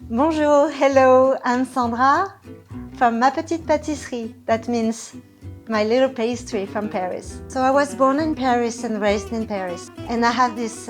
Bonjour, hello, I'm Sandra from Ma Petite Pâtisserie. That means my little pastry from Paris. So I was born in Paris and raised in Paris. And I have this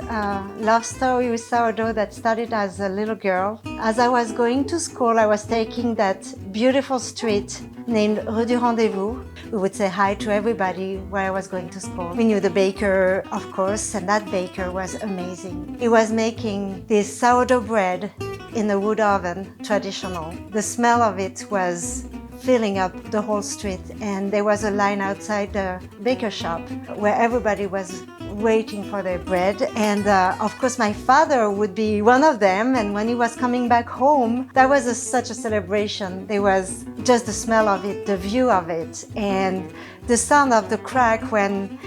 love story with sourdough that started as a little girl. As I was going to school, I was taking that beautiful street named Rue du Rendezvous. We would say hi to everybody where I was going to school. We knew the baker, of course, and that baker was amazing. He was making this sourdough bread in a wood oven, traditional. The smell of it was filling up the whole street, and there was a line outside the baker shop where everybody was waiting for their bread. And of course my father would be one of them, and when he was coming back home, that was such a celebration. There was just the smell of it, the view of it, and the sound of the crack when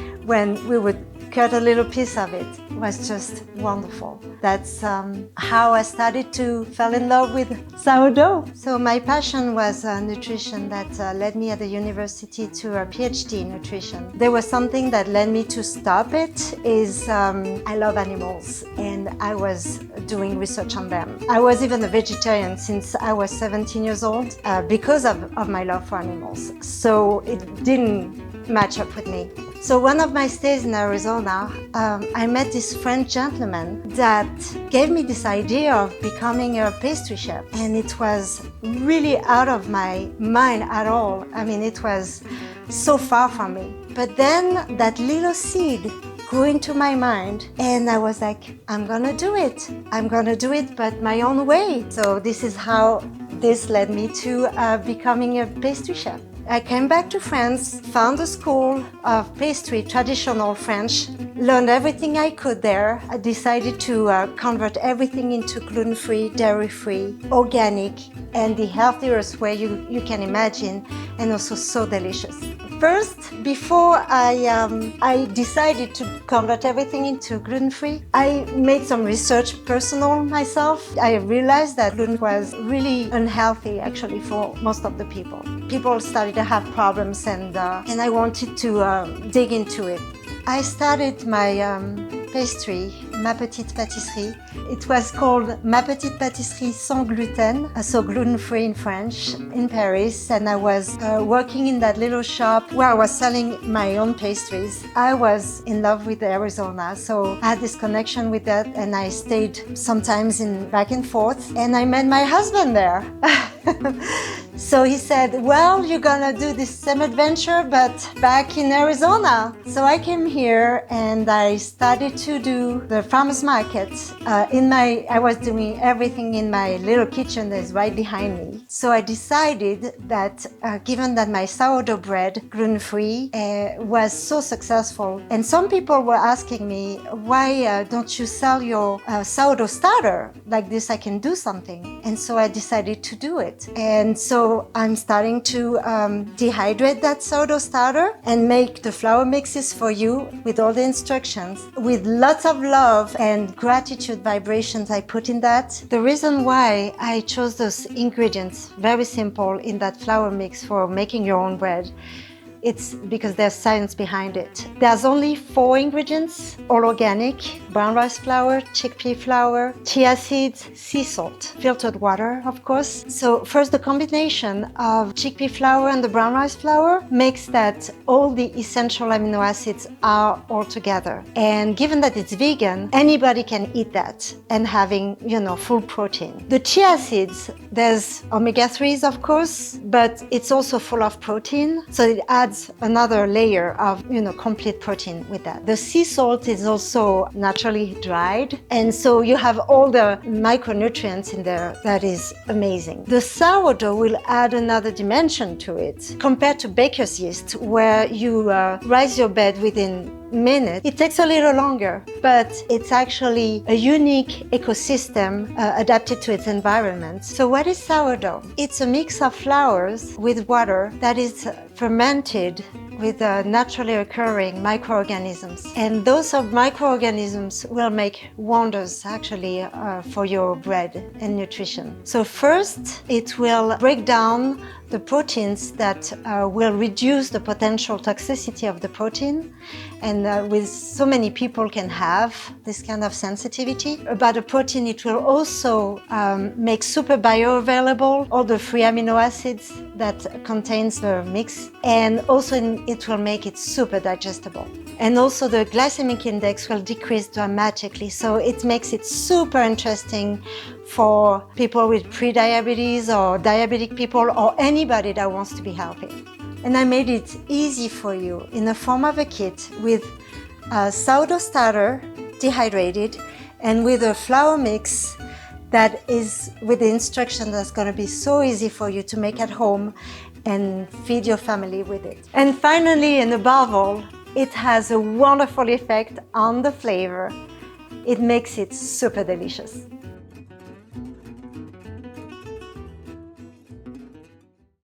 we would cut a little piece of it was just wonderful. That's how I started to fall in love with sourdough. So my passion was nutrition. That led me at the university to a PhD in nutrition. There was something that led me to stop it is I love animals, and I was doing research on them. I was even a vegetarian since I was 17 years old because of my love for animals. So it didn't match up with me. So one of my stays in Arizona, I met this French gentleman that gave me this idea of becoming a pastry chef. And it was really out of my mind at all. I mean, it was so far from me. But then that little seed grew into my mind, and I was like, I'm gonna do it. I'm gonna do it, but my own way. So this is how this led me to becoming a pastry chef. I came back to France, found a school of pastry, traditional French, learned everything I could there. I decided to convert everything into gluten-free, dairy-free, organic, and the healthiest way you can imagine, and also so delicious. First, before I decided to convert everything into gluten-free, I made some research personal myself. I realized that gluten was really unhealthy actually for most of the people. People started to have problems, and I wanted to dig into it. I started my pastry, Ma Petite Pâtisserie. It was called Ma Petite Pâtisserie sans gluten, so gluten-free in French, in Paris. And I was working in that little shop where I was selling my own pastries. I was in love with Arizona, so I had this connection with that, and I stayed sometimes back and forth. And I met my husband there. So he said, well, you're gonna do this same adventure, but back in Arizona. So I came here and I started to do the farmers market. I was doing everything in my little kitchen that is right behind me. So I decided that given that my sourdough bread, gluten-free, was so successful, and some people were asking me, why don't you sell your sourdough starter? Like this, I can do something. And so I decided to do it. And so I'm starting to dehydrate that sourdough starter and make the flour mixes for you with all the instructions, with lots of love and gratitude vibrations I put in that. The reason why I chose those ingredients, very simple, in that flour mix for making your own bread, it's because there's science behind it. There's only 4 ingredients, all organic: brown rice flour, chickpea flour, chia seeds, sea salt, filtered water, of course. So first, the combination of chickpea flour and the brown rice flour makes that all the essential amino acids are all together. And given that it's vegan, anybody can eat that and having, full protein. The chia seeds, there's omega-3s, of course, but it's also full of protein, so it adds another layer of, complete protein with that. The sea salt is also naturally dried, and so you have all the micronutrients in there. That is amazing. The sourdough will add another dimension to it compared to baker's yeast, where you rise your bread within minute. It takes a little longer, but it's actually a unique ecosystem adapted to its environment. So what is sourdough? It's a mix of flours with water that is fermented with naturally occurring microorganisms. And those microorganisms will make wonders actually for your bread and nutrition. So first, it will break down the proteins that will reduce the potential toxicity of the protein. And with so many people can have this kind of sensitivity. About the protein, it will also make super bioavailable all the free amino acids that contains the mix. And also it will make it super digestible. And also the glycemic index will decrease dramatically. So it makes it super interesting for people with pre-diabetes or diabetic people or anybody that wants to be healthy. And I made it easy for you in the form of a kit with a sourdough starter, dehydrated, and with a flour mix that is with the instruction that's going to be so easy for you to make at home and feed your family with it. And finally, and above all, it has a wonderful effect on the flavor. It makes it super delicious.